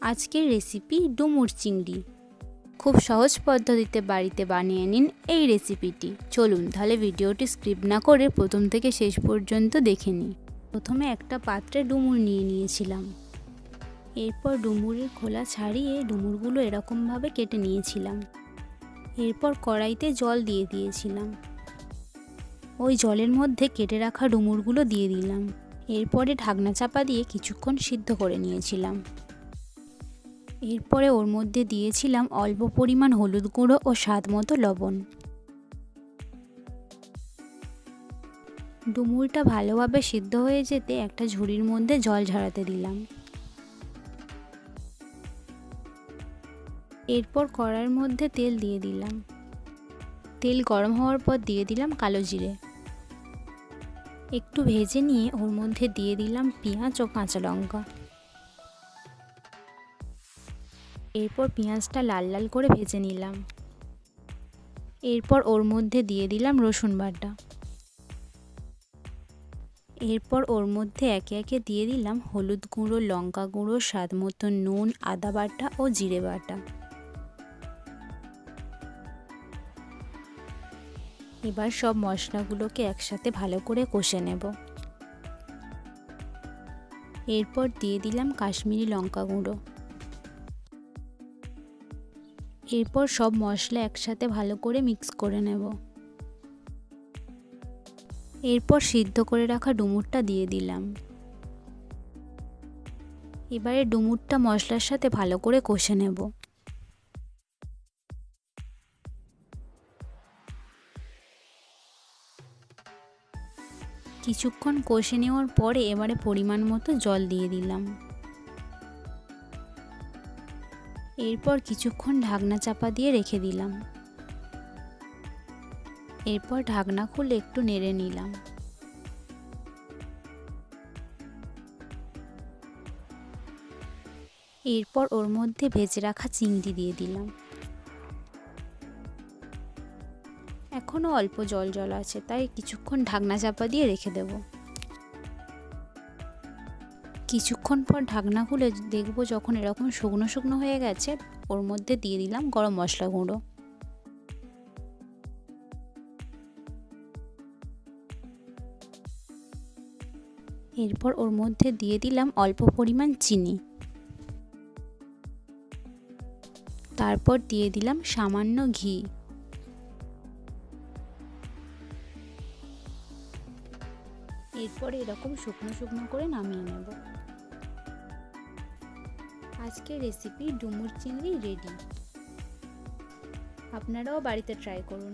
আজকের রেসিপি ডুমুর চিংড়ি। খুব সহজ পদ্ধতিতে বাড়িতে বানিয়ে নিন এই রেসিপিটি। চলুন তাহলে ভিডিওটি স্কিপ না করে প্রথম থেকে শেষ পর্যন্ত দেখে নিই। প্রথমে একটা পাত্রে ডুমুর নিয়ে নিয়েছিলাম। এরপর ডুমুরের খোলা ছাড়িয়ে ডুমুরগুলো এরকমভাবে কেটে নিয়েছিলাম। এরপর কড়াইতে জল দিয়ে দিয়েছিলাম। ওই জলের মধ্যে কেটে রাখা ডুমুরগুলো দিয়ে দিলাম। এরপরে ঢাকনা চাপা দিয়ে কিছুক্ষণ সিদ্ধ করে নিয়েছিলাম। এরপরে ওর মধ্যে দিয়েছিলাম অল্প পরিমাণ হলুদ গুঁড়ো ও স্বাদ মতো লবণ। ডুমুরটা ভালোভাবে সিদ্ধ হয়ে যেতে একটা ঝুড়ির মধ্যে জল ঝরাতে দিলাম। এরপর কড়াইয়ের মধ্যে তেল দিয়ে দিলাম। তেল গরম হওয়ার পর দিয়ে দিলাম কালো জিরে। একটু ভেজে নিয়ে ওর মধ্যে দিয়ে দিলাম পেঁয়াজ ও কাঁচা লঙ্কা। এরপর পেঁয়াজটা লাল লাল করে ভেজে নিলাম। এরপর ওর মধ্যে দিয়ে দিলাম রসুন বাটা। এরপর ওর মধ্যে একে একে দিয়ে দিলাম হলুদ গুঁড়ো, লঙ্কা গুঁড়ো, স্বাদ মতো নুন, আদা বাটা ও জিরে বাটা। এবার সব মশলাগুলোকে একসাথে ভালো করে কষে নেব। এরপর দিয়ে দিলাম কাশ্মীরি লঙ্কা গুঁড়ো। এরপর সব মশলা একসাথে ভালো করে মিক্স করে নেব। এরপর সিদ্ধ করে রাখা ডুমুরটা দিয়ে দিলাম। এবারে ডুমুরটা মশলার সাথে ভালো করে কষে নেব। কিছুক্ষণ কষে নেওয়ার পরে এবারে পরিমাণ মতো জল দিয়ে দিলাম। এরপর কিছুক্ষণ ঢাকনা চাপা দিয়ে রেখে দিলাম। এরপর ঢাকনা খুলে একটু নেড়ে নিলাম। এরপর ওর মধ্যে ভেজে রাখা চিংড়ি দিয়ে দিলাম। এখনও অল্প জল জল আছে, তাই কিছুক্ষণ ঢাকনা চাপা দিয়ে রেখে দেব। কিছুক্ষণ পর ঢাকনা খুলে দেখব যখন এরকম শুকনো শুকনো হয়ে গেছে, ওর মধ্যে দিয়ে দিলাম গরম মশলা গুঁড়ো। এরপর ওর মধ্যে দিয়ে দিলাম অল্প পরিমাণ চিনি। তারপর দিয়ে দিলাম সামান্য ঘি। এরপর এরকম শুকনো শুকনো করে নামিয়ে নেব। আজকের রেসিপি ডুমুর চিংড়ি রেডি। আপনারাও বাড়িতে ট্রাই করুন।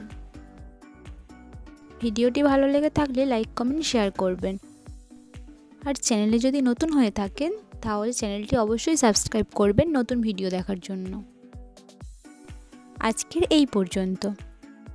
ভিডিওটি ভালো লেগে থাকলে লাইক, কমেন্ট, শেয়ার করবেন। আর চ্যানেলে যদি নতুন হয়ে থাকেন তাহলে চ্যানেলটি অবশ্যই সাবস্ক্রাইব করবেন নতুন ভিডিও দেখার জন্য। আজকের এই পর্যন্ত।